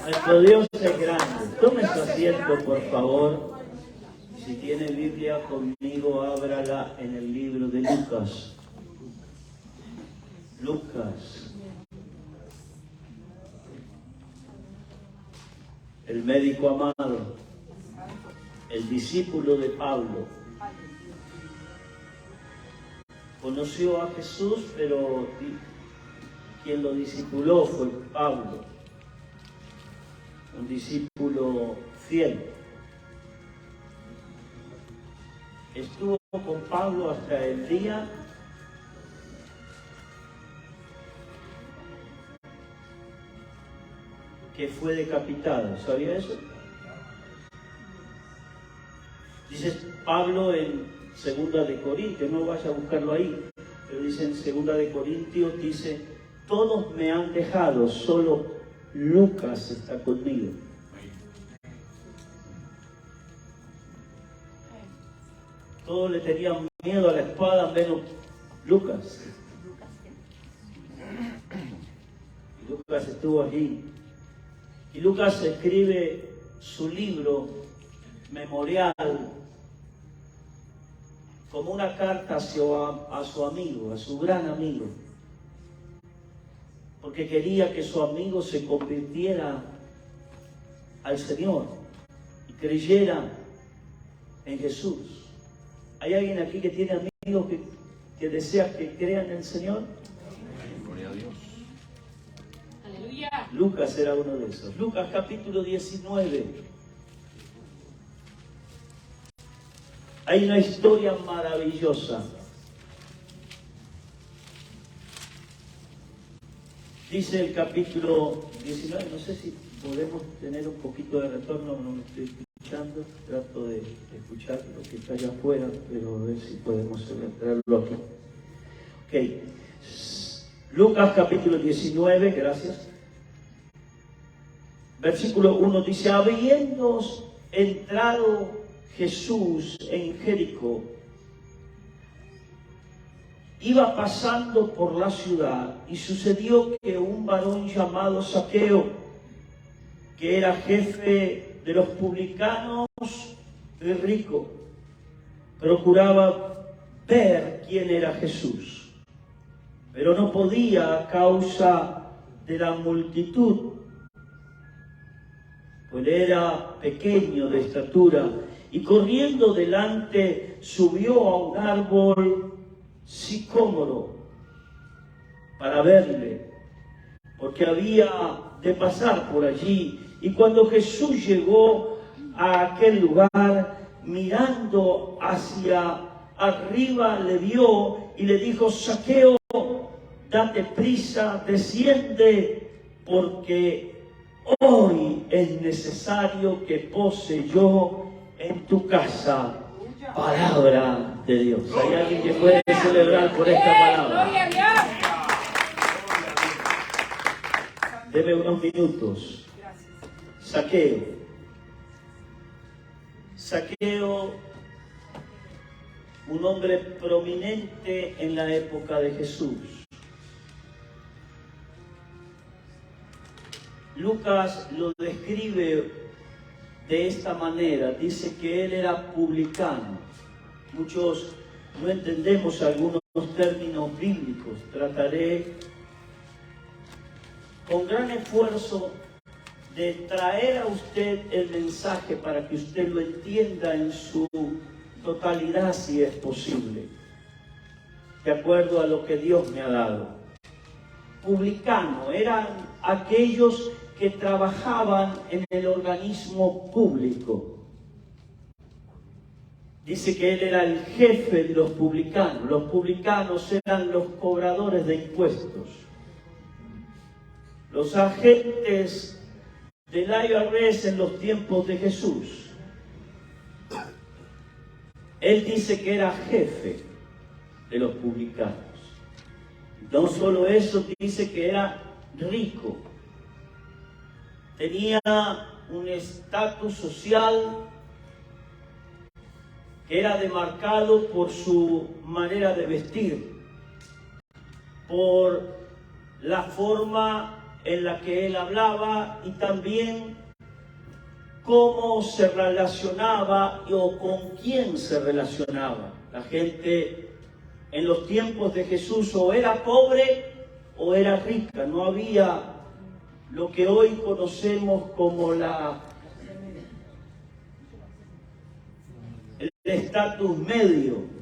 Nuestro Dios es grande. Tome su asiento, por favor. Si tiene Biblia conmigo, ábrala en el libro de Lucas. Lucas. El médico amado. El discípulo de Pablo. Conoció a Jesús, pero quien lo discipuló fue Pablo. Un discípulo fiel. Estuvo con Pablo hasta el día que fue decapitado. ¿Sabía eso? Dice Pablo en 2 de Corintios, no vaya a buscarlo ahí, pero dice en 2 de Corintios, dice, todos me han dejado, solo Lucas está conmigo. Todos le tenían miedo a la espada, menos Lucas. Y Lucas estuvo allí. Y Lucas escribe su libro memorial como una carta a su amigo, a su gran amigo. Porque quería que su amigo se convirtiera al Señor y creyera en Jesús. ¿Hay alguien aquí que tiene amigos que desea que crean en el Señor? Gloria a Dios. Aleluya. Lucas era uno de esos. Lucas capítulo 19. Hay una historia maravillosa. Dice el capítulo 19, no sé si podemos tener un poquito de retorno, no me estoy escuchando, trato de escuchar lo que está allá afuera, pero a ver si podemos traerlo aquí. Ok, Lucas capítulo 19, gracias. Versículo 1 dice, habiendo entrado Jesús en Jericó, iba pasando por la ciudad y sucedió que un varón llamado Zaqueo, que era jefe de los publicanos y rico, procuraba ver quién era Jesús, pero no podía a causa de la multitud, pues era pequeño de estatura, y corriendo delante subió a un árbol sicómoro para verle, porque había de pasar por allí. Y cuando Jesús llegó a aquel lugar, mirando hacia arriba, le vio y le dijo, Zaqueo, date prisa, desciende, porque hoy es necesario que pose yo en tu casa. Palabra de Dios. ¿Hay alguien que puede celebrar por esta palabra? Deme unos minutos. Zaqueo. Zaqueo, un hombre prominente en la época de Jesús. Lucas lo describe de esta manera, dice que él era publicano. Muchos no entendemos algunos términos bíblicos. Trataré con gran esfuerzo de traer a usted el mensaje para que usted lo entienda en su totalidad, si es posible, de acuerdo a lo que Dios me ha dado. Publicano eran aquellos que trabajaban en el organismo público. Dice que él era el jefe de los publicanos. Los publicanos eran los cobradores de impuestos. Los agentes del IRS en los tiempos de Jesús. Él dice que era jefe de los publicanos. No solo eso, dice que era rico. Tenía un estatus social que era demarcado por su manera de vestir, por la forma en la que él hablaba y también cómo se relacionaba o con quién se relacionaba. La gente en los tiempos de Jesús o era pobre o era rica. No había lo que hoy conocemos como el estatus medio.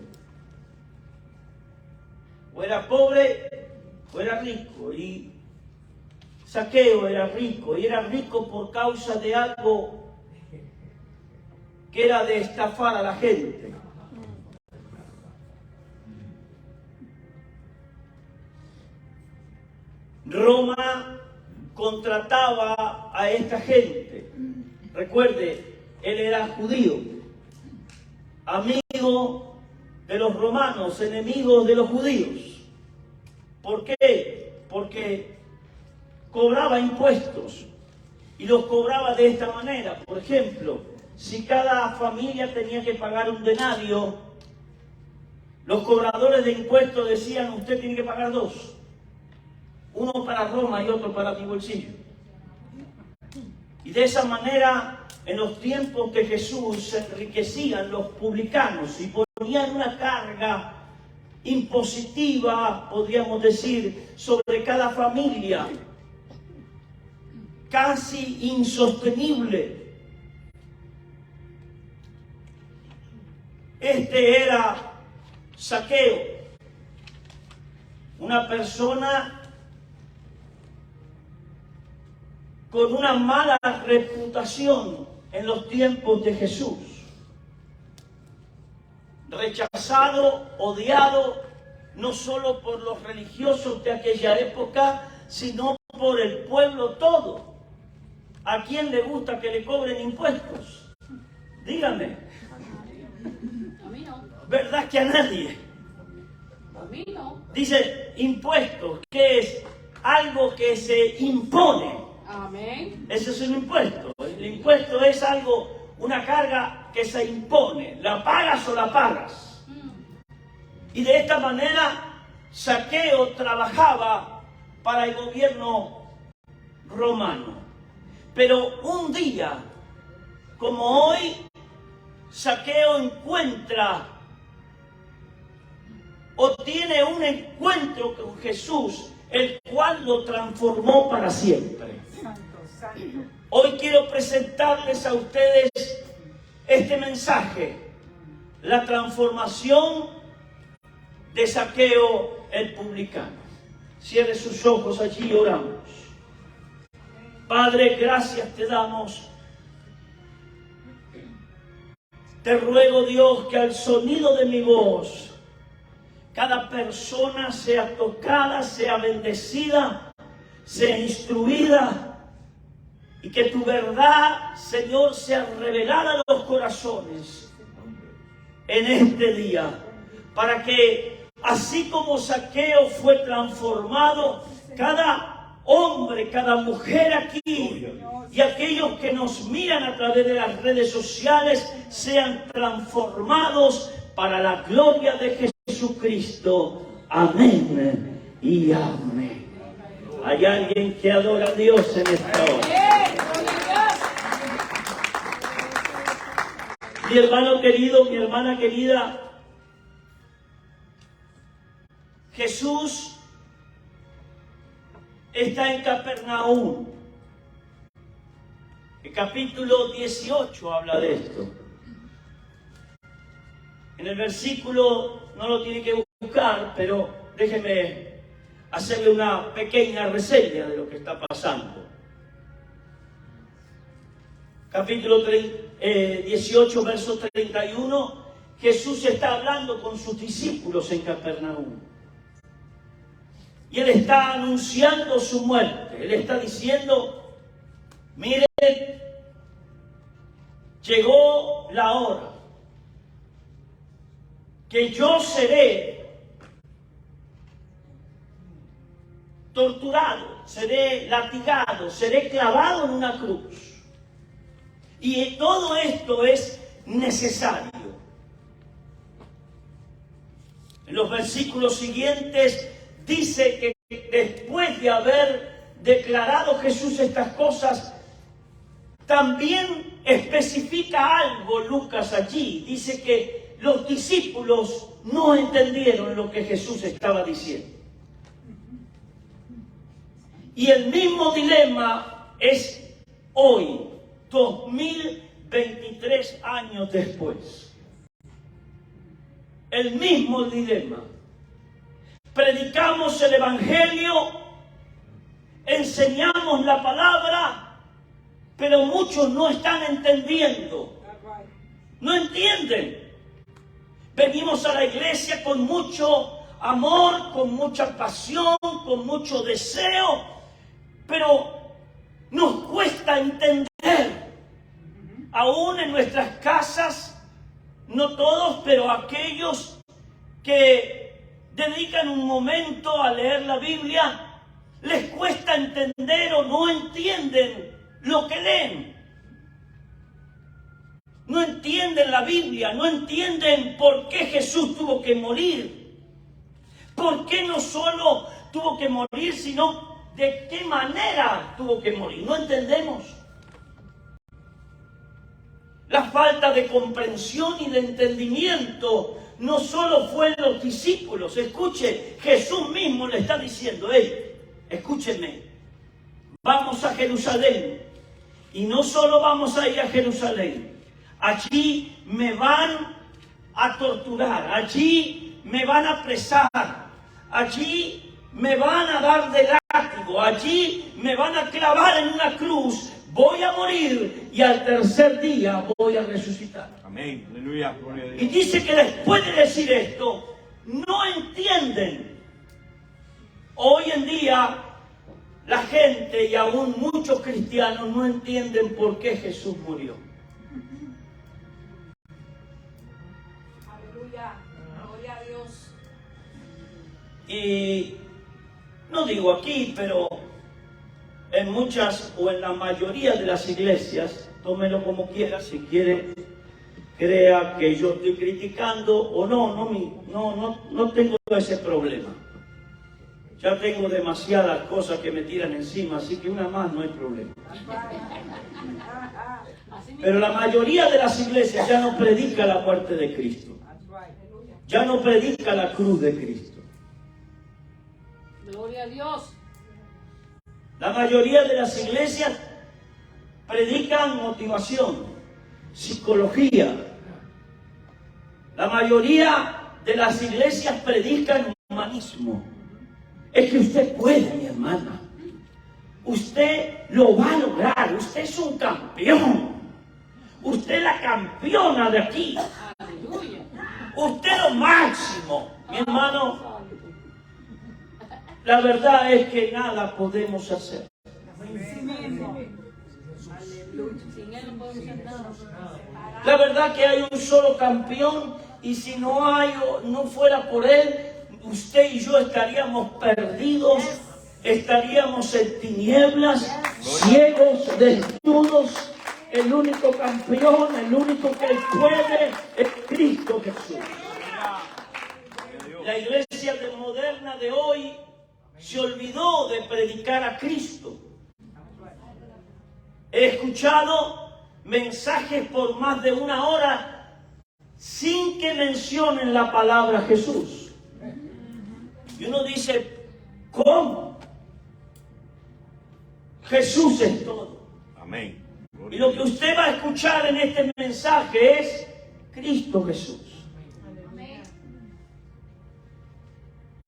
O era pobre o era rico. Y Zaqueo era rico, y era rico por causa de algo que era de estafar a la gente. Roma contrataba a esta gente. Recuerde, él era judío, amigo de los romanos, enemigos de los judíos. ¿Por qué? Porque cobraba impuestos y los cobraba de esta manera. Por ejemplo, si cada familia tenía que pagar un denario, los cobradores de impuestos decían: usted tiene que pagar dos. Uno para Roma y otro para mi bolsillo. Y de esa manera, en los tiempos de Jesús, se enriquecían los publicanos y ponían una carga impositiva, podríamos decir, sobre cada familia, casi insostenible. Este era Zaqueo, una persona con una mala reputación en los tiempos de Jesús. Rechazado, odiado, no solo por los religiosos de aquella época, sino por el pueblo todo. ¿A quién le gusta que le cobren impuestos? Dígame. A mí no. ¿Verdad que a nadie? A mí no. Dice impuestos, que es algo que se impone. Amén. Ese es un impuesto. El impuesto es algo, una carga que se impone. ¿La pagas o la pagas? Y de esta manera, Zaqueo trabajaba para el gobierno romano. Pero un día, como hoy, Zaqueo encuentra o tiene un encuentro con Jesús, el cual lo transformó para siempre. Hoy quiero presentarles a ustedes este mensaje: la transformación de Zaqueo el publicano. Cierre sus ojos allí y oramos. Padre, gracias te damos. Te ruego, Dios, que al sonido de mi voz, cada persona sea tocada, sea bendecida, sea instruida, y que tu verdad, Señor, sea revelada a los corazones en este día, para que así como Zaqueo fue transformado, cada hombre, cada mujer aquí y aquellos que nos miran a través de las redes sociales sean transformados para la gloria de Jesucristo. Amén y amén. Hay alguien que adora a Dios en esta hora. Mi hermano querido, mi hermana querida, Jesús está en Capernaum. El capítulo 18 habla de esto. En el versículo, no lo tiene que buscar, pero déjeme hacerle una pequeña reseña de lo que está pasando. Capítulo 18, verso 31, Jesús está hablando con sus discípulos en Capernaum. Y Él está anunciando su muerte. Él está diciendo: miren, llegó la hora que yo seré torturado, seré latigado, seré clavado en una cruz. Y todo esto es necesario. En los versículos siguientes dice que después de haber declarado Jesús estas cosas, también especifica algo Lucas allí. Dice que los discípulos no entendieron lo que Jesús estaba diciendo. Y el mismo dilema es hoy, 2023 años después. El mismo dilema. Predicamos el Evangelio, enseñamos la palabra, pero muchos no están entendiendo. No entienden. Venimos a la iglesia con mucho amor, con mucha pasión, con mucho deseo, pero nos cuesta entender. Aún en nuestras casas, no todos, pero aquellos que dedican un momento a leer la Biblia, les cuesta entender o no entienden lo que leen. No entienden la Biblia, no entienden por qué Jesús tuvo que morir. ¿Por qué no solo tuvo que morir, sino de qué manera tuvo que morir? No entendemos. La falta de comprensión y de entendimiento no solo fue en los discípulos. Escuche, Jesús mismo le está diciendo: hey, escúchenme, vamos a Jerusalén. Y no solo vamos a ir a Jerusalén, allí me van a torturar, allí me van a apresar, allí me van a dar de látigo, allí me van a clavar en una cruz, voy a morir y al tercer día voy a resucitar. Amén. Aleluya. Gloria a Dios. Y dice que después de decir esto, no entienden. Hoy en día, la gente y aún muchos cristianos no entienden por qué Jesús murió. Aleluya. Gloria a Dios. Y no digo aquí, pero en muchas o en la mayoría de las iglesias, tómelo como quiera, si quiere, crea que yo estoy criticando o no tengo ese problema. Ya tengo demasiadas cosas que me tiran encima, así que una más no hay problema. Pero la mayoría de las iglesias ya no predica la muerte de Cristo. Ya no predica la cruz de Cristo. Gloria a Dios. La mayoría de las iglesias predican motivación, psicología. La mayoría de las iglesias predican humanismo. Es que usted puede, mi hermana. Usted lo va a lograr. Usted es un campeón. Usted es la campeona de aquí. Aleluya. Usted es lo máximo. Mi hermano, la verdad es que nada podemos hacer. Sin Él no podemos hacer nada. La verdad que hay un solo campeón y si no fuera por él, usted y yo estaríamos perdidos, estaríamos en tinieblas, ciegos, desnudos. El único campeón, el único que puede es Cristo Jesús. La iglesia moderna de hoy se olvidó de predicar a Cristo. He escuchado mensajes por más de una hora sin que mencionen la palabra Jesús. Y uno dice, ¿cómo? Jesús es todo. Amén. Y lo que usted va a escuchar en este mensaje es Cristo Jesús.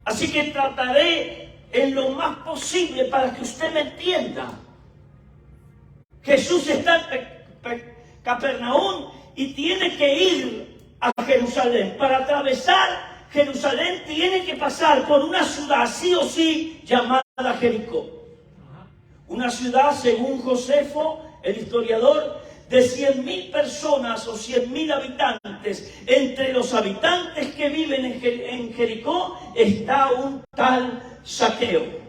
Así que trataré en lo más posible para que usted me entienda. Jesús está en Capernaum y tiene que ir a Jerusalén. Para atravesar Jerusalén tiene que pasar por una ciudad sí o sí llamada Jericó. Una ciudad, según Josefo, el historiador, de 100.000 personas o 100.000 habitantes. Entre los habitantes que viven en Jericó está un tal Zaqueo.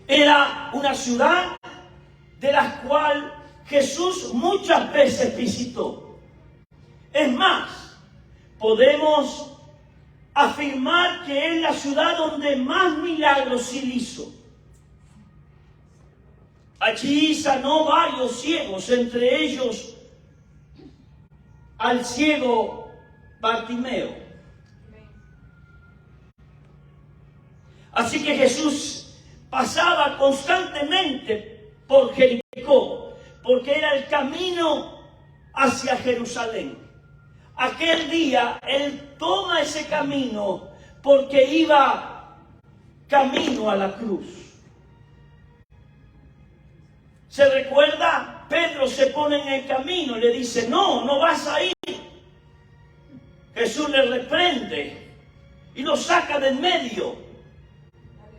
Era una ciudad de la cual Jesús muchas veces visitó. Es más, podemos afirmar que es la ciudad donde más milagros se hizo. Allí sanó varios ciegos, entre ellos al ciego Bartimeo. Así que Jesús pasaba constantemente por Jericó, porque era el camino hacia Jerusalén. Aquel día Él toma ese camino porque iba camino a la cruz. ¿Se recuerda? Pedro se pone en el camino y le dice, no, no vas a ir. Jesús le reprende y lo saca del medio,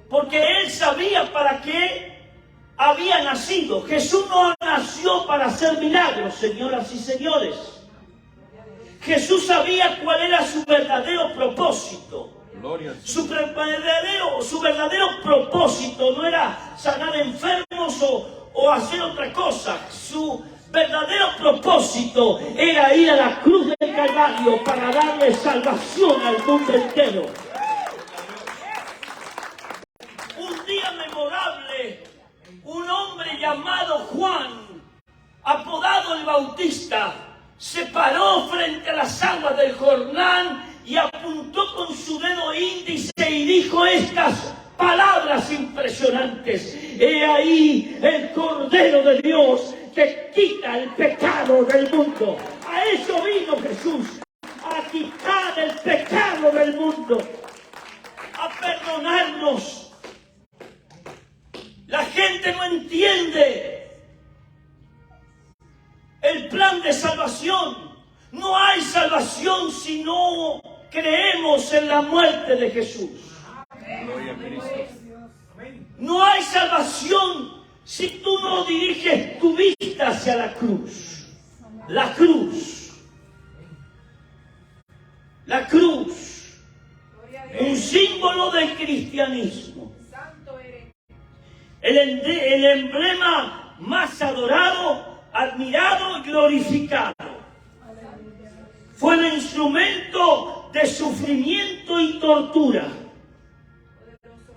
porque él sabía para qué había nacido. Jesús no nació para hacer milagros, señoras y señores. Jesús sabía cuál era su verdadero propósito. Su verdadero propósito no era sanar enfermos o hacer otra cosa. Su verdadero propósito era ir a la cruz del Calvario para darle salvación al mundo entero. Un día memorable, un hombre llamado Juan, apodado el Bautista, se paró frente a las aguas del Jordán y apuntó con su dedo índice y dijo estas palabras impresionantes: he ahí el Cordero de Dios que quita el pecado del mundo. A eso vino Jesús, a quitar el pecado del mundo, a perdonarnos. La gente no entiende el plan de salvación. No hay salvación si no creemos en la muerte de Jesús. Gloria a Cristo. No hay salvación si tú no diriges tu vista hacia la cruz. La cruz. La cruz. Un símbolo del cristianismo. El emblema más adorado, admirado y glorificado. Fue el instrumento de sufrimiento y tortura.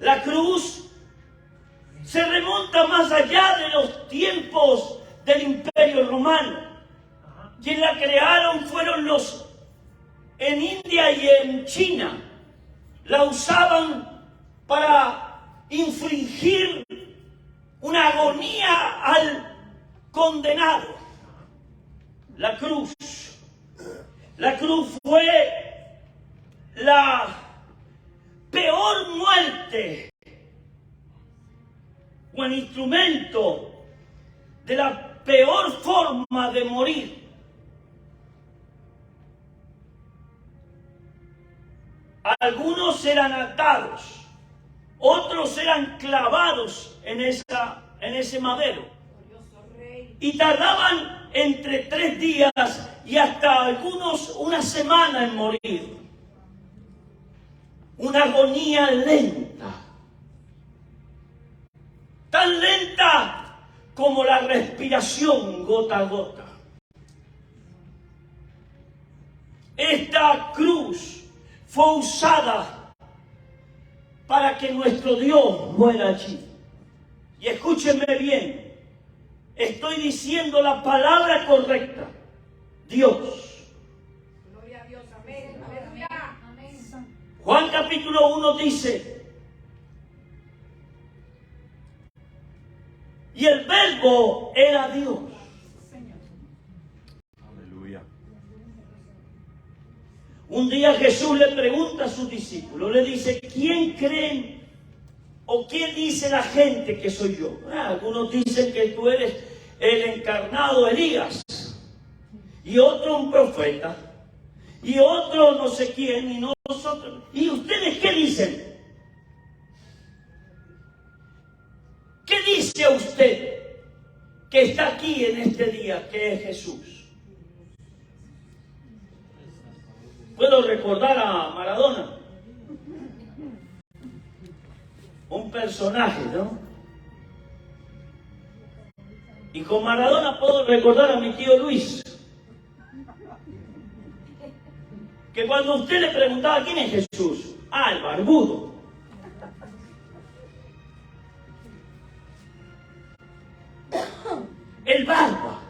La cruz se remonta más allá de los tiempos del Imperio Romano. Quienes la crearon fueron los en India y en China. La usaban para infligir una agonía al condenado. La cruz fue la peor muerte o el instrumento de la peor forma de morir. Algunos eran atados, otros eran clavados en ese madero y tardaban entre 3 días y hasta algunos una semana en morir. Una agonía lenta, tan lenta como la respiración gota a gota. Esta cruz fue usada para que nuestro Dios muera allí. Y escúchenme bien, estoy diciendo la palabra correcta. Dios. Gloria a Dios, amén. Aleluya. Amén. Juan capítulo 1 dice: y el verbo era Dios. Aleluya. Un día Jesús le pregunta a sus discípulos, le dice: ¿quién creen o quién dice la gente que soy yo? Algunos dicen que tú eres el encarnado Elías, y otro un profeta, y otro no sé quién, y nosotros. ¿Y ustedes qué dicen? ¿Qué dice usted que está aquí en este día, que es Jesús? Puedo recordar a Maradona, un personaje, ¿no? Y con Maradona puedo recordar a mi tío Luis. que cuando usted le preguntaba quién es Jesús, el barbudo. El barba.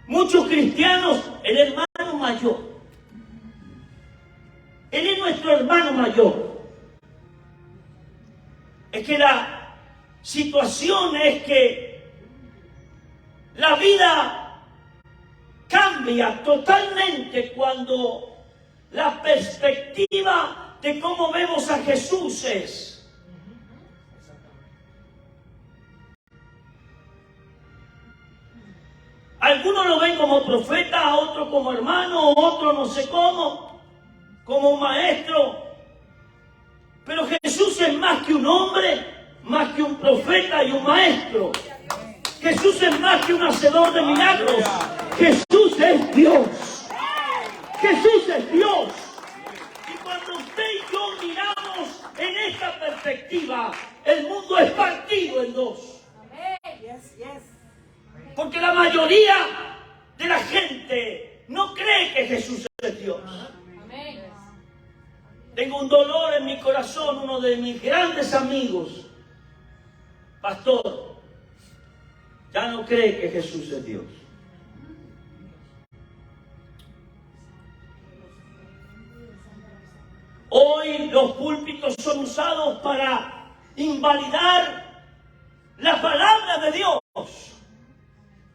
Muchos cristianos, el hermano mayor. Él es nuestro hermano mayor. Es que la situación es que la vida cambia totalmente cuando la perspectiva de cómo vemos a Jesús es. Algunos lo ven como profeta, otros como hermano, otros no sé cómo, como un maestro. Pero Jesús es más que un hombre, más que un profeta y un maestro. Jesús es más que un hacedor de milagros. Jesús es Dios. Jesús es Dios. Y cuando usted y yo miramos en esta perspectiva, el mundo es partido en dos. Porque la mayoría de la gente no cree que Jesús es Dios. Tengo un dolor en mi corazón, uno de mis grandes amigos, pastor, ya no cree que Jesús es Dios. Hoy los púlpitos son usados para invalidar la palabra de Dios.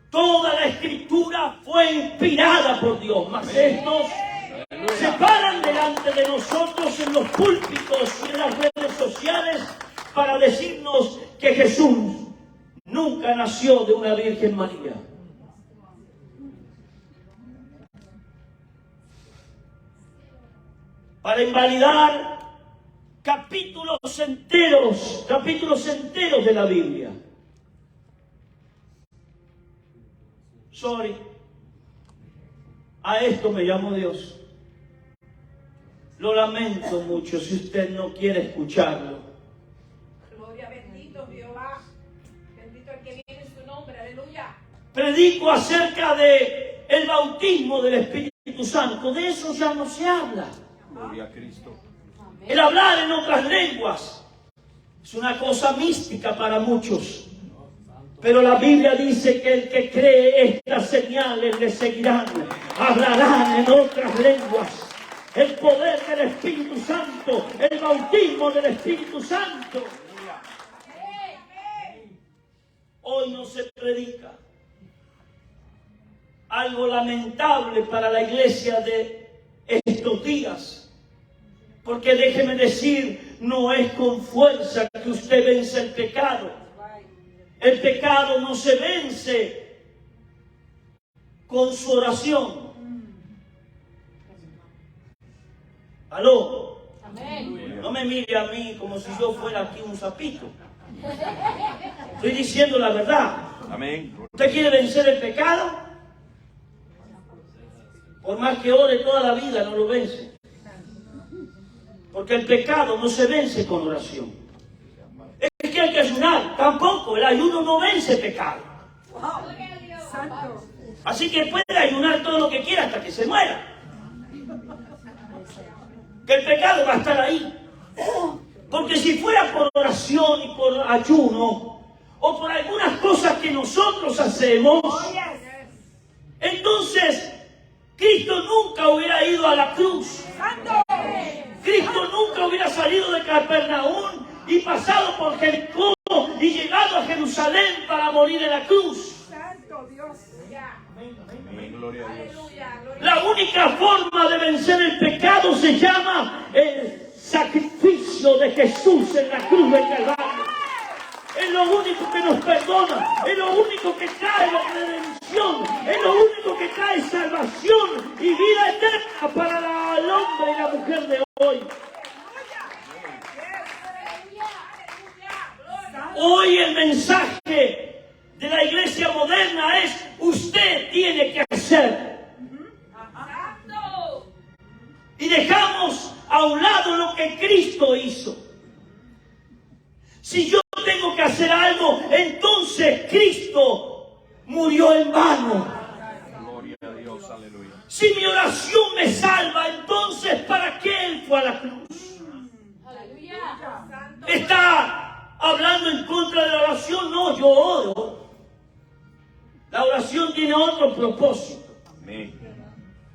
Toda la escritura fue inspirada por Dios, mas estos se paran delante de nosotros en los púlpitos y en las redes sociales para decirnos que Jesús nunca nació de una Virgen María. Para invalidar capítulos enteros de la Biblia. Sorry. A esto me llamo Dios. Lo lamento mucho si usted no quiere escucharlo. Gloria, bendito Jehová. Bendito el que viene en su nombre. Aleluya. Predico acerca de el bautismo del Espíritu Santo. De eso ya no se habla. Gloria a Cristo. El hablar en otras lenguas es una cosa mística para muchos. Pero la Biblia dice que el que cree estas señales le seguirán. Hablarán en otras lenguas. El poder del Espíritu Santo, el bautismo del Espíritu Santo. Hoy no se predica. Algo lamentable para la iglesia de estos días. Porque déjeme decir, no es con fuerza que usted vence el pecado. El pecado no se vence con su oración. ¿Aló? Amén. No me mire a mí como si yo fuera aquí un sapito. Estoy diciendo la verdad. Amén. ¿Usted quiere vencer el pecado? Por más que ore toda la vida, no lo vence. Porque el pecado no se vence con oración. Es que hay que ayunar. Tampoco, el ayuno no vence pecado. Así que puede ayunar todo lo que quiera hasta que se muera. Que el pecado va a estar ahí. Porque si fuera por oración y por ayuno, o por algunas cosas que nosotros hacemos, entonces Cristo nunca hubiera ido a la cruz. Cristo nunca hubiera salido de Capernaum y pasado por Jericó y llegado a Jerusalén para morir en la cruz. Santo Dios. Amén. Gloria a Dios. La única forma de vencer el pecado se llama el sacrificio de Jesús en la cruz del Calvario. Es lo único que nos perdona, es lo único que trae la redención, es lo único que trae salvación y vida eterna para el hombre y la mujer de hoy. Hoy el mensaje de la iglesia moderna es: usted tiene que hacer. Y dejamos a un lado lo que Cristo hizo. Si yo tengo que hacer algo, entonces Cristo murió en vano. Gloria a Dios, aleluya. Si mi oración me salva, entonces ¿para qué Él fue a la cruz? ¿Está hablando en contra de la oración? No, yo oro. La oración tiene otro propósito. Amén.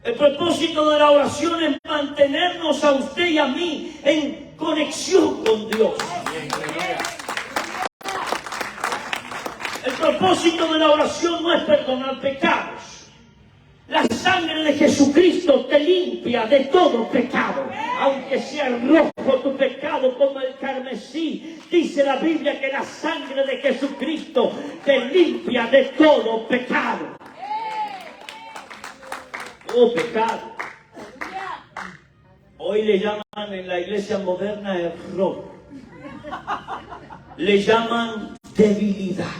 El propósito de la oración es mantenernos a usted y a mí en conexión con Dios. Amén. Aleluya. El propósito de la oración no es perdonar pecados. La sangre de Jesucristo te limpia de todo pecado. Aunque sea rojo tu pecado como el carmesí, dice la Biblia que la sangre de Jesucristo te limpia de todo pecado. Oh, pecado. Hoy le llaman en la iglesia moderna error. Le llaman debilidad.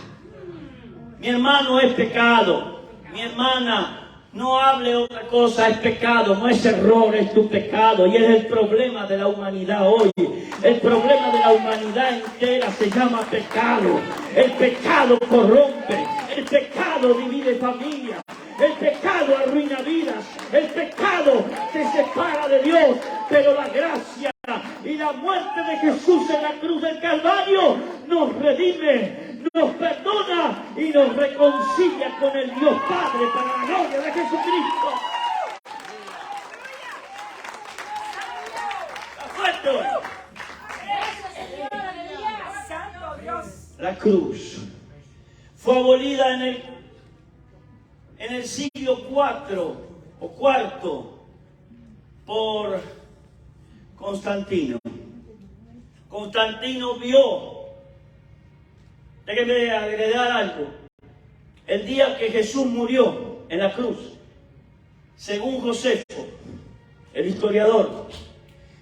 Mi hermano, es pecado. Mi hermana, no hable otra cosa, es pecado, no es error, es tu pecado. Y es el problema de la humanidad hoy. El problema de la humanidad entera se llama pecado. El pecado corrompe, el pecado divide familias. El pecado arruina vidas, el pecado te separa de Dios, pero la gracia y la muerte de Jesús en la cruz del Calvario nos redime, nos perdona y nos reconcilia con el Dios Padre para la gloria de Jesucristo. ¡Está fuerte hoy! La cruz fue abolida en el siglo IV o cuarto por Constantino. Constantino vio, déjeme agregar algo, el día que Jesús murió en la cruz, según Josefo, el historiador,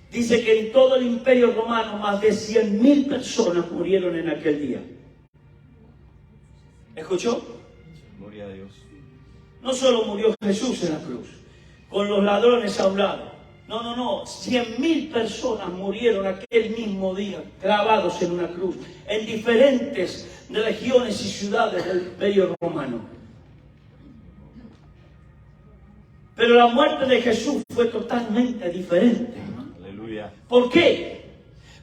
dice que en todo el imperio romano más de 100.000 personas murieron en aquel día. ¿Escuchó? Gloria a Dios. No solo murió Jesús en la cruz, con los ladrones a un lado. No. 100.000 personas murieron aquel mismo día, clavados en una cruz, en diferentes regiones y ciudades del Imperio Romano. Pero la muerte de Jesús fue totalmente diferente. Aleluya. ¿Por qué?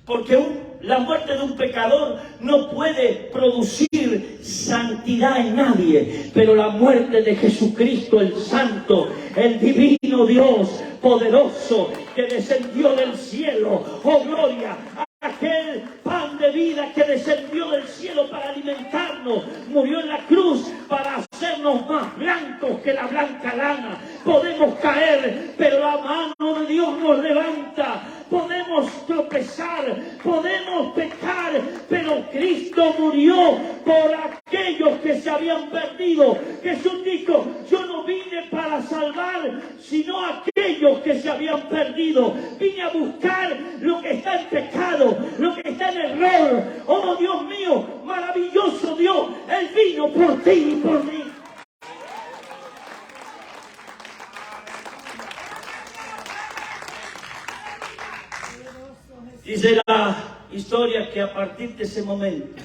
Porque la muerte de un pecador no puede producir santidad en nadie, pero la muerte de Jesucristo, el Santo, el Divino Dios, poderoso, que descendió del cielo, oh gloria, aquel pan de vida que descendió del cielo para alimentarnos, murió en la cruz para hacernos más blancos que la blanca lana. Podemos caer, pero la mano de Dios nos levanta. Podemos tropezar, podemos pecar, pero Cristo murió por aquellos que se habían perdido. Jesús dijo, yo no vine para salvar, sino a aquellos que se habían perdido. Vine a buscar lo que está en pecado, lo que está en error. Oh Dios mío, maravilloso Dios, Él vino por ti y por mí. Dice la historia que a partir de ese momento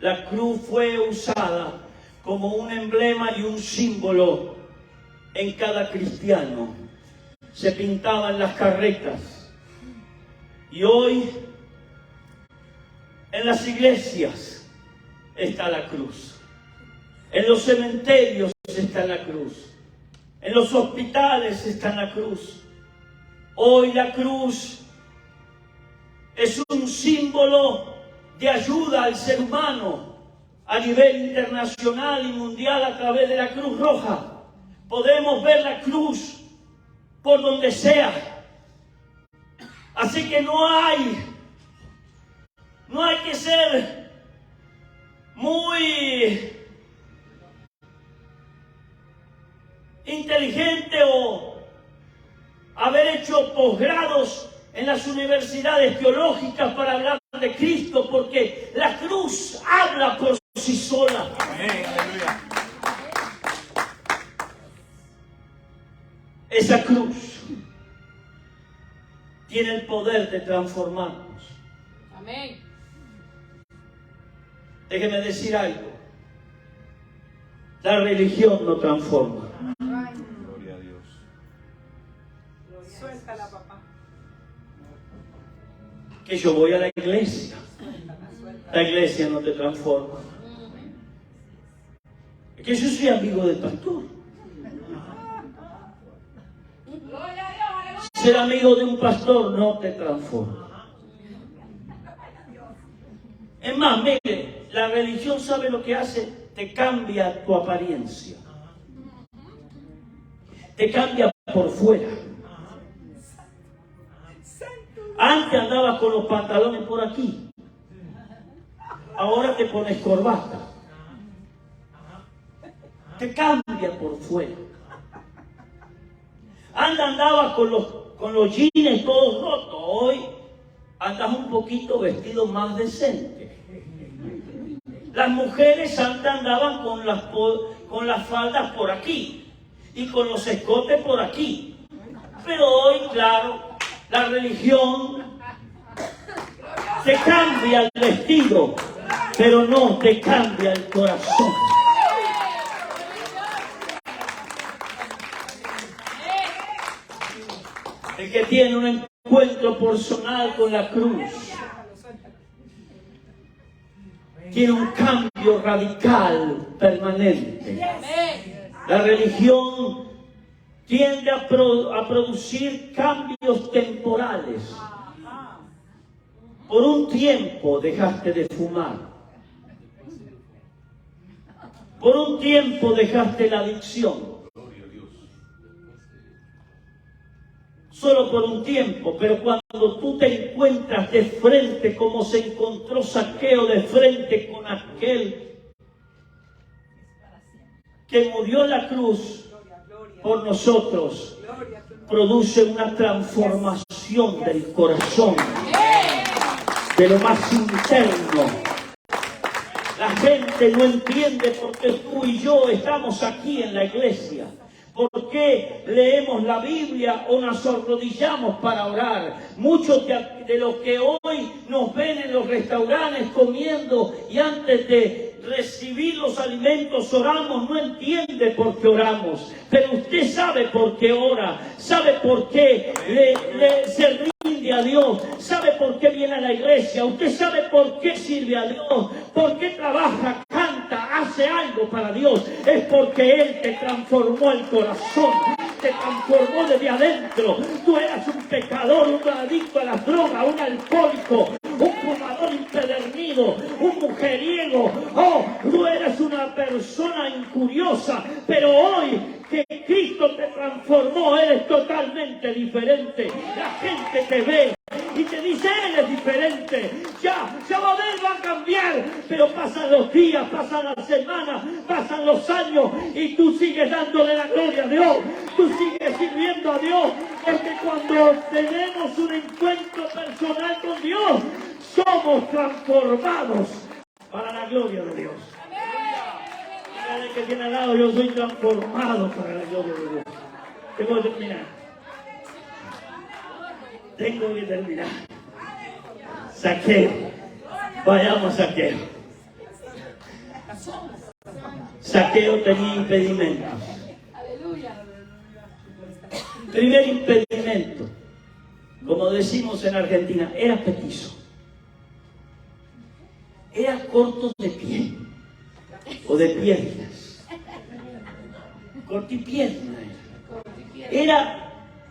la cruz fue usada como un emblema y un símbolo en cada cristiano. Se pintaban las carretas. Y hoy en las iglesias está la cruz. En los cementerios está la cruz. En los hospitales está la cruz. Hoy la cruz es un símbolo de ayuda al ser humano a nivel internacional y mundial a través de la Cruz Roja. Podemos ver la cruz por donde sea. Así que no hay que ser muy inteligente o haber hecho posgrados en las universidades teológicas para hablar de Cristo, porque la cruz habla por sí sola. Amén. Aleluya. Esa cruz tiene el poder de transformarnos. Amén. Déjeme decir algo. La religión no transforma. Gloria a Dios. Que yo voy a la iglesia. La iglesia no te transforma. Es que yo soy amigo del pastor. Ser amigo de un pastor no te transforma. Es más, mire, la religión sabe lo que hace, te cambia tu apariencia. Te cambia por fuera. Antes andabas con los pantalones por aquí. Ahora te pones corbata. Te cambia por fuera. Antes andabas con los jeans todos rotos. Hoy andas un poquito vestido más decente. Las mujeres antes andaban con las faldas por aquí y con los escotes por aquí. Pero hoy, claro, la religión te cambia el vestido, pero no te cambia el corazón. El que tiene un encuentro personal con la cruz tiene un cambio radical, permanente. La religión tiende a producir cambios temporales. Por un tiempo dejaste de fumar. Por un tiempo dejaste la adicción. Solo por un tiempo, pero cuando tú te encuentras de frente, como se encontró Zaqueo de frente con aquel que murió en la cruz por nosotros, produce una transformación del corazón, de lo más interno. La gente no entiende por qué tú y yo estamos aquí en la iglesia. ¿Por qué leemos la Biblia o nos arrodillamos para orar? Muchos de los que hoy nos ven en los restaurantes comiendo y antes de recibir los alimentos oramos, no entiende por qué oramos. Pero usted sabe por qué ora, sabe por qué se rinde a Dios, sabe por qué viene a la iglesia, usted sabe por qué sirve a Dios, por qué trabaja, canta, hace algo para Dios. Es porque Él te transformó el corazón, te transformó desde adentro. Tú eras un pecador, un adicto a las drogas, un alcohólico, un fumador impedernido, un mujeriego. Oh, tú eres una persona incuriosa, pero hoy que Cristo te transformó, eres totalmente diferente. La gente te ve y te dice, Él es diferente. Ya va a ver, va a cambiar. Pero pasan los días, pasan las semanas, pasan los años y tú sigues dándole la gloria a Dios. Tú sigues sirviendo a Dios. Porque cuando tenemos un encuentro personal con Dios, somos transformados para la gloria de Dios. Dígale que tiene al lado, yo soy transformado para la gloria de Dios. Tengo que terminar. Tengo que terminar. Zaqueo. Vayamos a Zaqueo. Zaqueo tenía impedimentos. Primer impedimento, como decimos en Argentina, era petizo. Era corto de pie o de piernas. Cortipierna era.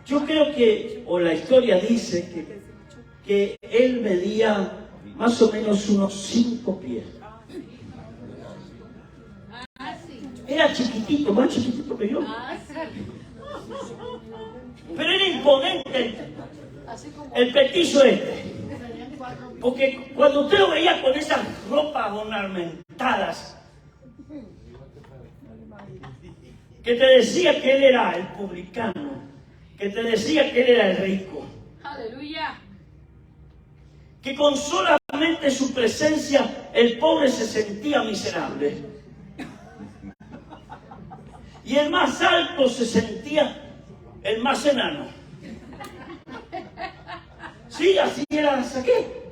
Yo creo que, o la historia dice que él medía más o menos unos 5 pies. Era chiquitito, más chiquitito que yo. Pero era imponente el petizo este. Porque cuando usted lo veía con esas ropas ornamentadas, que te decía que él era el publicano, que te decía que él era el rico. Aleluya. Que con solamente su presencia el pobre se sentía miserable. Y el más alto se sentía el más enano. Sí, así era Zaqueo.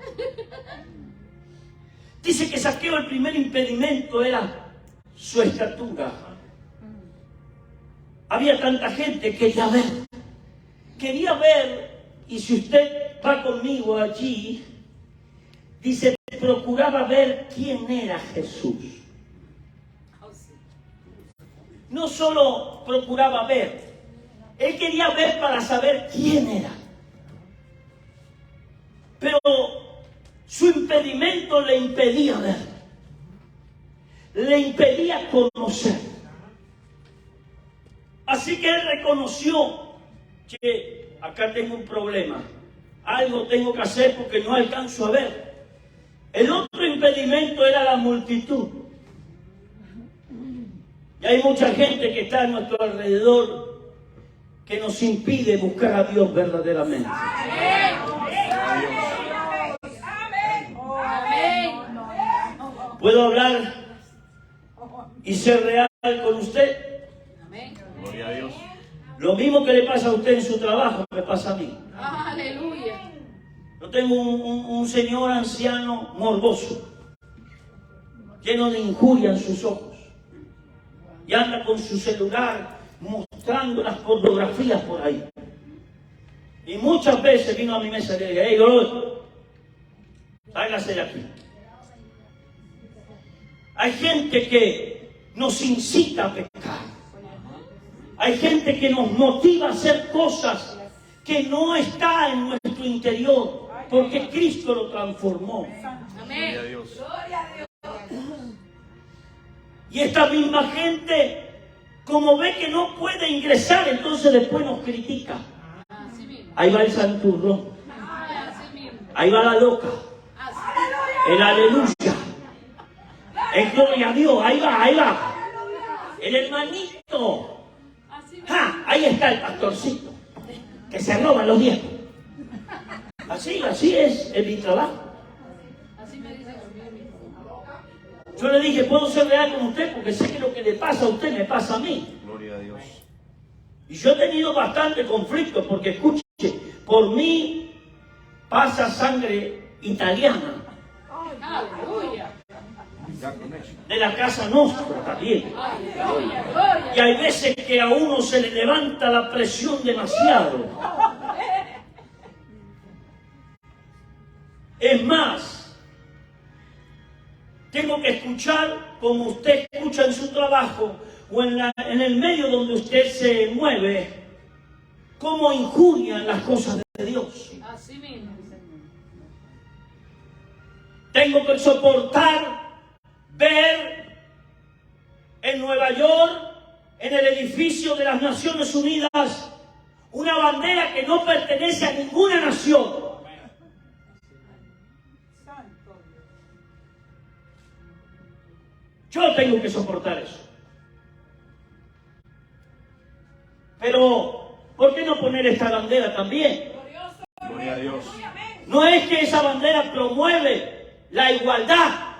Dice que Zaqueo, el primer impedimento era su estatura. Había tanta gente que quería ver, y si usted va conmigo allí, dice, procuraba ver quién era Jesús. No solo procuraba ver, él quería ver para saber quién era. Pero su impedimento le impedía ver, le impedía conocer. Así que él reconoció que acá tengo un problema, algo tengo que hacer porque no alcanzo a ver. El otro impedimento era la multitud. Y hay mucha gente que está a nuestro alrededor que nos impide buscar a Dios verdaderamente. ¿Puedo hablar y ser real con usted? Gloria a Dios. Lo mismo que le pasa a usted en su trabajo, me pasa a mí. Aleluya. Yo tengo un señor anciano morboso, lleno de injuria en sus ojos. Y anda con su celular mostrando las pornografías por ahí. Y muchas veces vino a mi mesa y le dije, hey, bro, hágase de aquí. Hay gente que nos incita a pecar. Hay gente que nos motiva a hacer cosas que no está en nuestro interior, porque Cristo lo transformó. Gloria a Dios. Y esta misma gente, como ve que no puede ingresar, entonces después nos critica. Ahí va el santurrón. Ahí va la loca. El aleluya. El gloria a Dios. Ahí va, ahí va. El hermanito. Ahí está el pastorcito, que se roba los diezmos. Así es en mi trabajo. Yo le dije, puedo ser real con usted porque sé que lo que le pasa a usted me pasa a mí. Gloria a Dios. Y yo he tenido bastante conflicto porque, escuche, por mí pasa sangre italiana. Aleluya. De la casa nuestra también. Y hay veces que a uno se le levanta la presión demasiado. Es más, tengo que escuchar como usted escucha en su trabajo o en el medio donde usted se mueve, cómo injurian las cosas de Dios. Así mismo. Tengo que soportar ver en Nueva York, en el edificio de las Naciones Unidas, una bandera que no pertenece a ninguna nación. Yo tengo que soportar eso. Pero, ¿por qué no poner esta bandera también? Gloria a Dios. No es que esa bandera promueve la igualdad.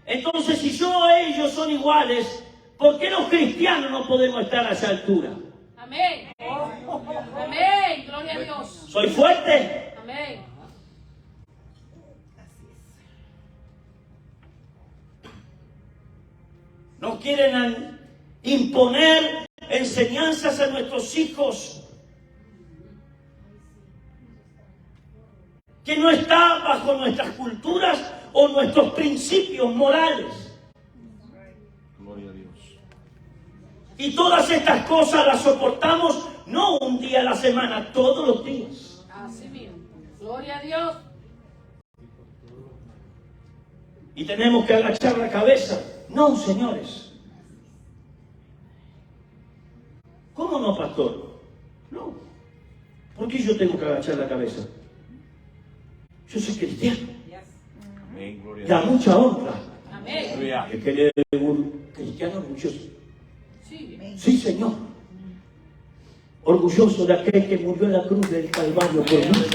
Entonces, si ellos son iguales, ¿por qué los cristianos no podemos estar a esa altura? Amén. Amén. Gloria a Dios. ¿Soy fuerte? Amén. Nos quieren imponer enseñanzas a nuestros hijos que no está bajo nuestras culturas o nuestros principios morales. Gloria a Dios. Y todas estas cosas las soportamos no un día a la semana, todos los días. Así mismo. Gloria a Dios. Y tenemos que agachar la cabeza. No, señores. ¿Cómo no, pastor? No. ¿Por qué yo tengo que agachar la cabeza? Yo soy cristiano. Amén. Gloria a Da Dios. mucha honra. Amén. Aleluya. Es que es un cristiano orgulloso. Sí. Sí, Señor. Orgulloso de aquel que murió en la cruz del Calvario por mí.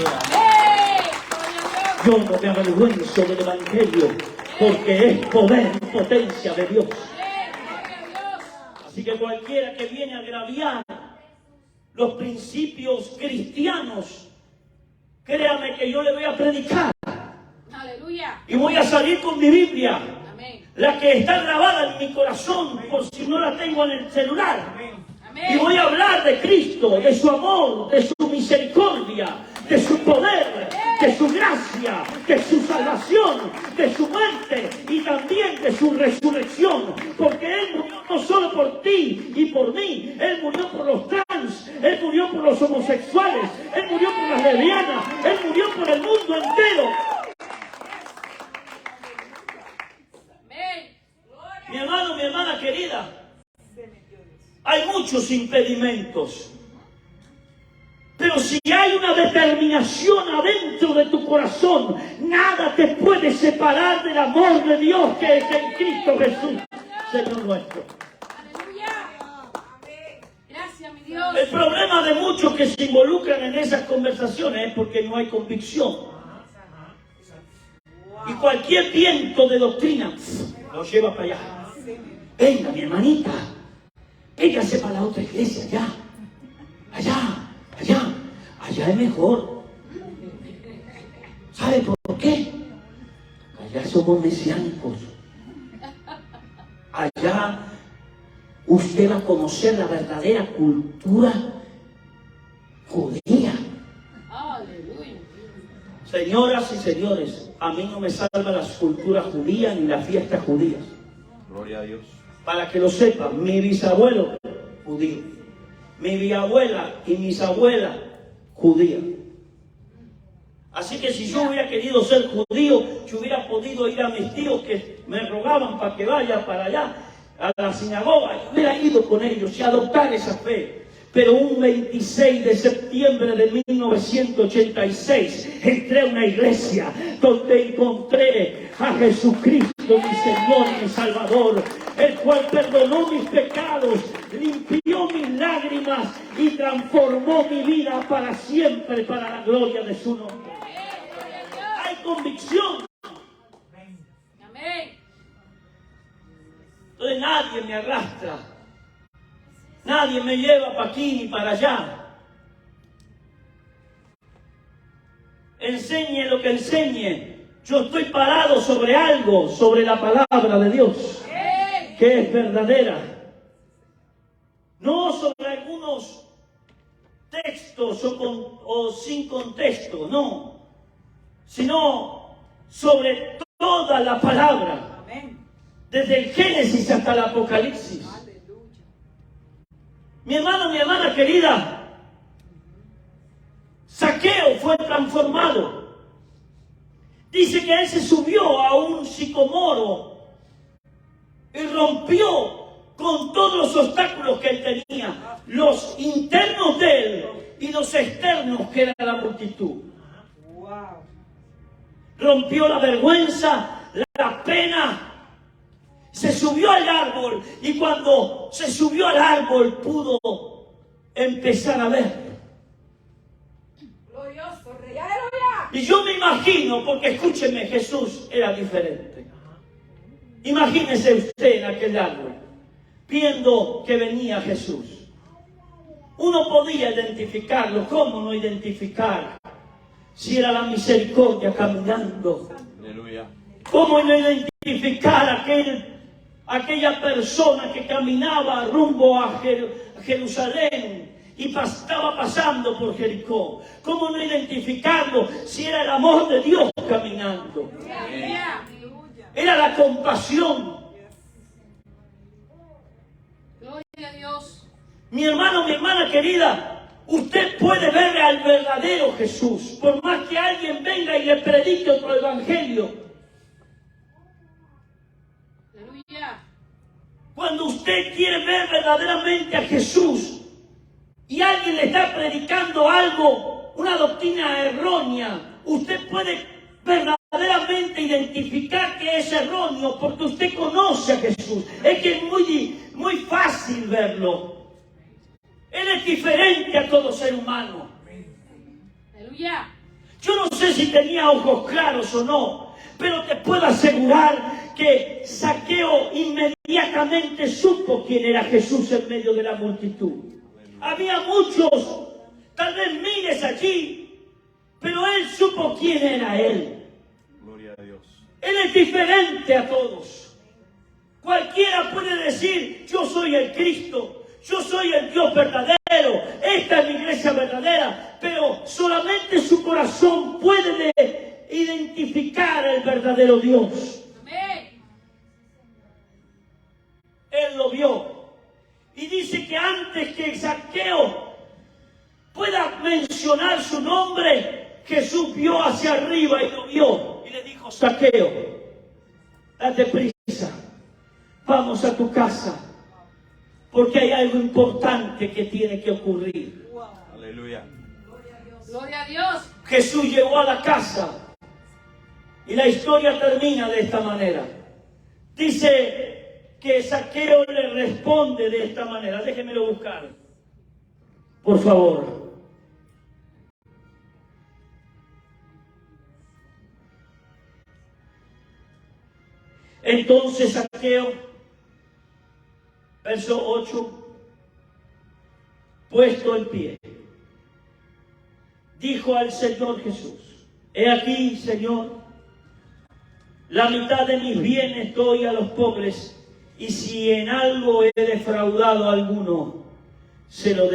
Yo no me avergüenzo del Evangelio, porque es poder y potencia de Dios. Así que cualquiera que viene a agraviar los principios cristianos, créame que yo le voy a predicar. Aleluya. Y voy a salir con mi Biblia, Amén. la que está grabada en mi corazón, por si no la tengo en el celular. Amén. Y voy a hablar de Cristo, de su amor, de su misericordia, de su poder, de su gracia, de su salvación, de su muerte y también de su resurrección. Porque Él murió no solo por ti y por mí, Él murió por los trans, Él murió por los homosexuales, Él murió por las lesbianas, Él murió por el mundo entero. Mi hermano, mi hermana querida, hay muchos impedimentos. Pero si hay una determinación adentro de tu corazón, nada te puede separar del amor de Dios que es en Cristo Jesús, Señor nuestro. Gracias, mi Dios. El problema de muchos que se involucran en esas conversaciones es porque no hay convicción. Y cualquier viento de doctrina lo lleva para allá. Venga, mi hermanita, véngase para la otra iglesia, allá es mejor. ¿Sabe por qué? Allá somos mesiánicos. Allá usted va a conocer la verdadera cultura judía. Aleluya. Señoras y señores, a mí no me salva las culturas judías ni las fiestas judías. Gloria a Dios. Para que lo sepan, mi bisabuelo judío, mi bisabuela y mis abuelas judías. Así que si yo hubiera querido ser judío, yo hubiera podido ir a mis tíos que me rogaban para que vaya para allá, a la sinagoga, y hubiera ido con ellos y adoptar esa fe. Pero un 26 de septiembre de 1986 entré a una iglesia donde encontré a Jesucristo, mi Señor y mi Salvador, el cual perdonó mis pecados, limpió mis lágrimas y transformó mi vida para siempre, para la gloria de su nombre. Hay convicción. Amén. Entonces nadie me arrastra. Nadie me lleva para aquí ni para allá. Enseñe lo que enseñe. Yo estoy parado sobre algo, sobre la palabra de Dios, que es verdadera. No sobre algunos textos o sin contexto, no. Sino sobre toda la palabra. Desde el Génesis hasta el Apocalipsis. Mi hermano, mi hermana querida, Zaqueo fue transformado. Dice que él se subió a un sicomoro y rompió con todos los obstáculos que él tenía, los internos de él y los externos que era la multitud. Rompió la vergüenza, la pena. Se subió al árbol y cuando se subió al árbol pudo empezar a ver. Glorioso Rey. Aleluya. Y yo me imagino, porque escúcheme, Jesús era diferente. Imagínese usted en aquel árbol, viendo que venía Jesús. Uno podía identificarlo. ¿Cómo no identificar? Si era la misericordia caminando. Aleluya. ¿Cómo no identificar aquella persona que caminaba rumbo a Jerusalén y estaba pasando por Jericó? ¿Cómo no identificarlo si era el amor de Dios caminando? Era la compasión. Gloria a Dios. Mi hermano, mi hermana querida, usted puede ver al verdadero Jesús, por más que alguien venga y le predique otro evangelio. Cuando usted quiere ver verdaderamente a Jesús y alguien le está predicando algo, una doctrina errónea, usted puede verdaderamente identificar que es erróneo porque usted conoce a Jesús. Es que es muy fácil verlo. Él es diferente a todo ser humano. Aleluya. Yo no sé si tenía ojos claros o no, pero te puedo asegurar que Zaqueo inmediatamente supo quién era Jesús en medio de la multitud. Había muchos, tal vez miles allí, pero él supo quién era él. Gloria a Dios. Él es diferente a todos. Cualquiera puede decir, yo soy el Cristo, yo soy el Dios verdadero, cielo. Esta es mi iglesia verdadera, pero solamente su corazón puede identificar al verdadero Dios. Él lo vio. Y dice que antes que Zaqueo pueda mencionar su nombre, Jesús vio hacia arriba y lo vio. Y le dijo: Zaqueo, date prisa, vamos a tu casa, porque hay algo importante que tiene que ocurrir. Aleluya. Gloria a Dios. Jesús llegó a la casa y la historia termina de esta manera. Dice que Zaqueo le responde de esta manera. Déjenmelo buscar, por favor. Entonces Zaqueo, verso 8, puesto en pie, dijo al Señor Jesús: he aquí, Señor, la mitad de mis bienes doy a los pobres, y si en algo he defraudado a alguno, se lo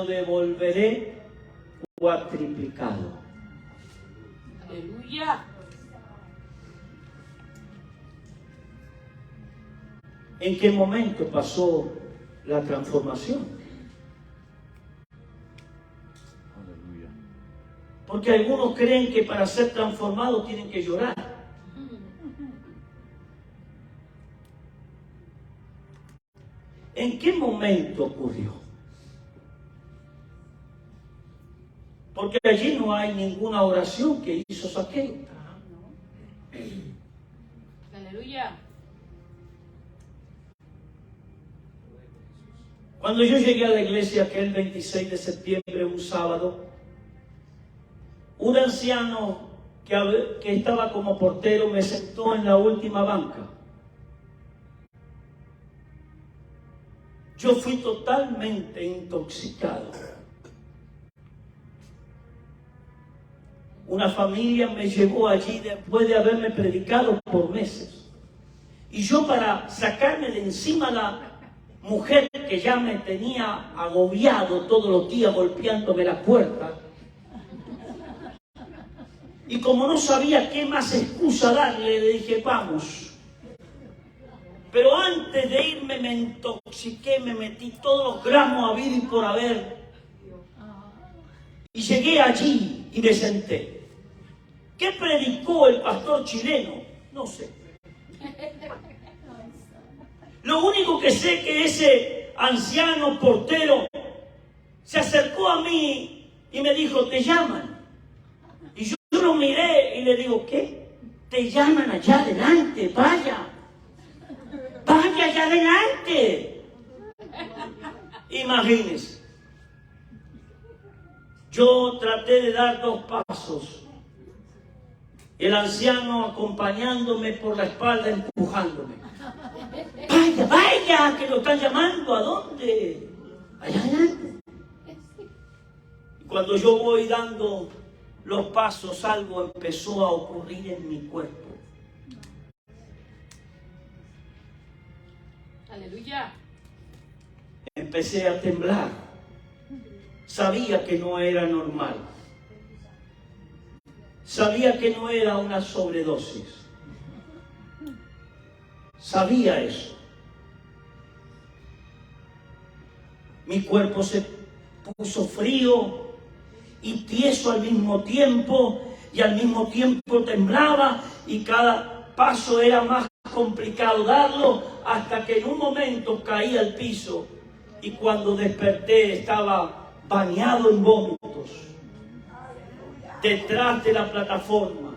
devolveré cuatriplicado. Aleluya. ¿En qué momento pasó la transformación? Aleluya. Porque algunos creen que para ser transformados tienen que llorar. ¿En qué momento ocurrió? Porque allí no hay ninguna oración que hizo Zaqueo. Aleluya. Cuando yo llegué a la iglesia aquel 26 de septiembre, un sábado, un anciano que estaba como portero me sentó en la última banca. Yo fui totalmente intoxicado. Una familia me llevó allí después de haberme predicado por meses. Y yo, para sacarme de encima la mujer que ya me tenía agobiado todos los días golpeándome la puerta, y como no sabía qué más excusa darle, le dije: vamos. Pero antes de irme me intoxiqué, me metí todos los gramos habido y por haber, y llegué allí y me senté. ¿Qué predicó el pastor chileno? No sé. Lo único que sé que ese anciano portero se acercó a mí y me dijo: te llaman. Y yo lo miré y le digo: ¿qué? Te llaman allá adelante, vaya. Vaya allá adelante. Imagínense. Yo traté de dar 2 pasos. El anciano acompañándome por la espalda, empujándome. Vaya, vaya, que lo están llamando. ¿A dónde? Allá adelante. Y cuando yo voy dando los pasos, algo empezó a ocurrir en mi cuerpo. Aleluya. Empecé a temblar. Sabía que no era normal. Sabía que no era una sobredosis. Sabía eso. Mi cuerpo se puso frío y tieso al mismo tiempo, y al mismo tiempo temblaba, y cada paso era más complicado darlo, hasta que en un momento caí al piso, y cuando desperté estaba bañado en vómitos detrás de la plataforma.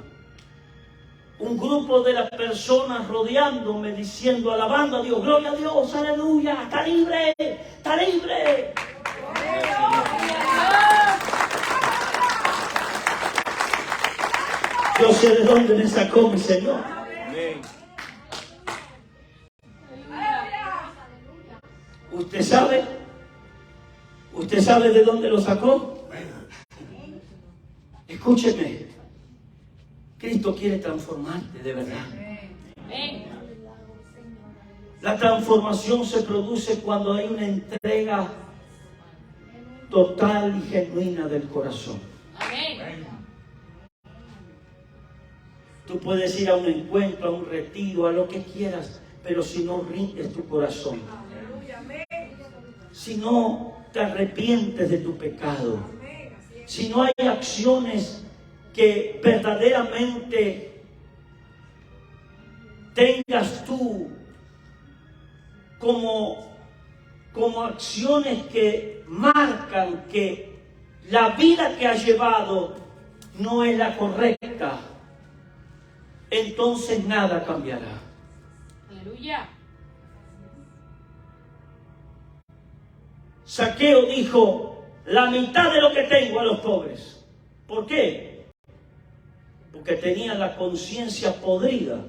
Un grupo de las personas rodeándome, diciendo, alabando a Dios: gloria a Dios, aleluya, está libre, está libre. Yo sé de dónde me sacó mi Señor. Amén. ¿Usted sabe? ¿Usted sabe de dónde lo sacó? Escúcheme. Cristo quiere transformarte de verdad. La transformación se produce cuando hay una entrega total y genuina del corazón. Amén. Tú puedes ir a un encuentro, a un retiro, a lo que quieras, pero si no rindes tu corazón, Aleluya. Amén. si no te arrepientes de tu pecado, Amén. Así es. si no hay acciones que verdaderamente tengas tú como acciones que marcan que la vida que has llevado no es la correcta, entonces nada cambiará. Aleluya. Zaqueo dijo: la mitad de lo que tengo a los pobres. ¿Por qué? Porque tenía la conciencia podrida.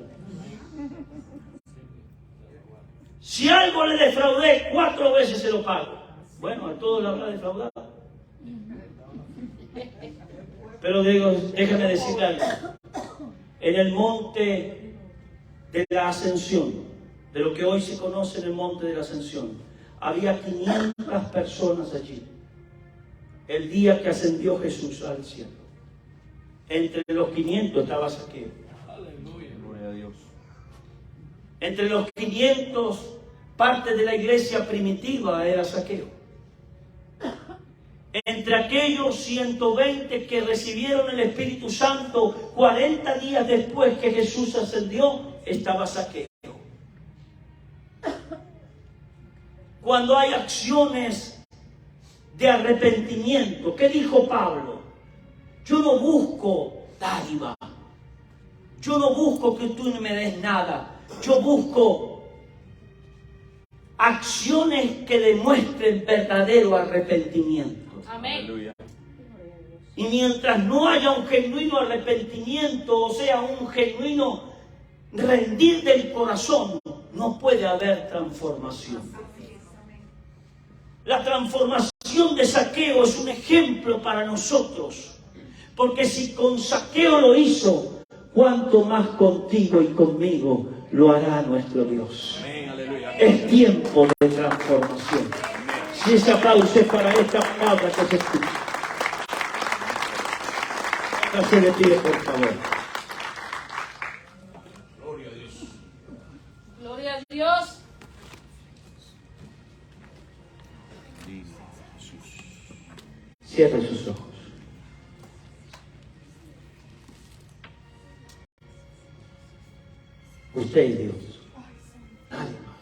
Si algo le defraudé, 4 veces se lo pago. Bueno, a todos le habrá defraudado. Pero digo, déjame decirle algo. En el monte de la Ascensión, de lo que hoy se conoce en el monte de la Ascensión, había 500 personas allí. El día que ascendió Jesús al cielo. Entre los 500 estaba Zaqueo. Gloria a Dios. Entre los 500, parte de la iglesia primitiva era Zaqueo. Entre aquellos 120 que recibieron el Espíritu Santo 40 días después que Jesús ascendió, estaba Zaqueo. Cuando hay acciones de arrepentimiento, ¿qué dijo Pablo? Yo no busco dádiva. Yo no busco que tú me des nada. Yo busco acciones que demuestren verdadero arrepentimiento. Amén. Aleluya. Y mientras no haya un genuino arrepentimiento, o sea, un genuino rendir del corazón, no puede haber transformación. La transformación de Zaqueo es un ejemplo para nosotros, porque si con Zaqueo lo hizo, cuánto más contigo y conmigo lo hará nuestro Dios. Amén. Aleluya. Es tiempo de transformación. Si ese aplauso es para esta palabra que se escucha. Se le pide, por favor. Gloria a Dios. Gloria a Dios. Bendito Jesús. Cierre sus ojos. Usted y Dios. Nadie más.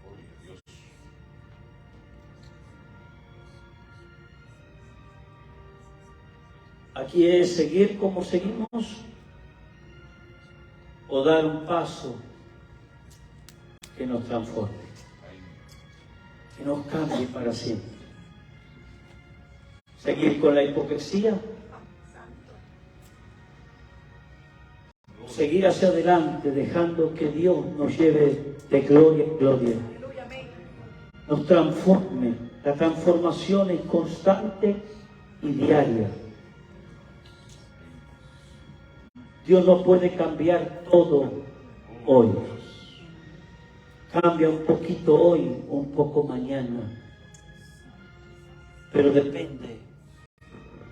Gloria a Dios. Aquí es seguir como seguimos o dar un paso que nos transforme, que nos cambie para siempre. Seguir con la hipocresía, seguir hacia adelante dejando que Dios nos lleve de gloria en gloria, Aleluya. Amén. nos transforme. La transformación es constante y diaria. Dios no puede cambiar todo hoy. Cambia un poquito hoy, un poco mañana. Pero depende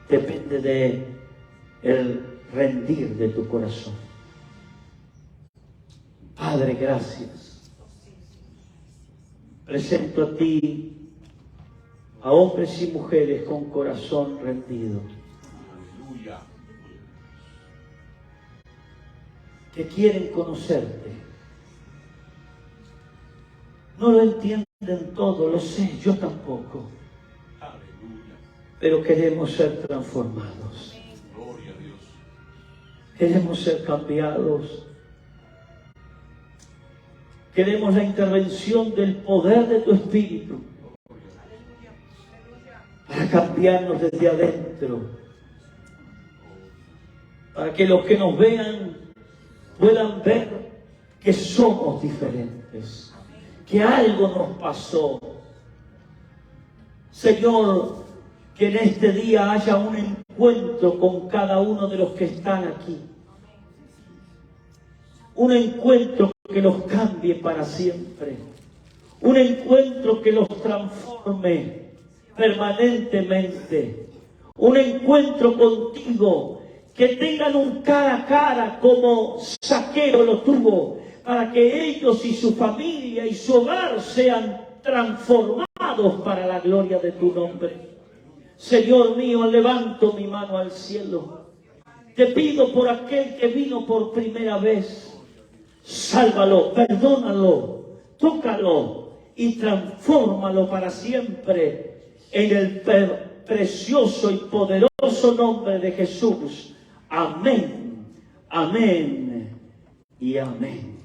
de el rendir de tu corazón. Padre, gracias. Presento a ti a hombres y mujeres con corazón rendido, Aleluya. que quieren conocerte. No lo entienden todo, lo sé, yo tampoco. Aleluya. Pero queremos ser transformados. Gloria a Dios. Queremos ser cambiados. Queremos la intervención del poder de tu Espíritu para cambiarnos desde adentro. Para que los que nos vean puedan ver que somos diferentes. Que algo nos pasó. Señor, que en este día haya un encuentro con cada uno de los que están aquí. Un encuentro que los cambie para siempre. Un encuentro que los transforme permanentemente. Un encuentro contigo, que tengan un cara a cara como Zaqueo lo tuvo, para que ellos y su familia y su hogar sean transformados para la gloria de tu nombre. Señor mío, levanto mi mano al cielo. Te pido por aquel que vino por primera vez. Sálvalo, perdónalo, tócalo y transfórmalo para siempre en el precioso y poderoso nombre de Jesús. Amén, amén y amén.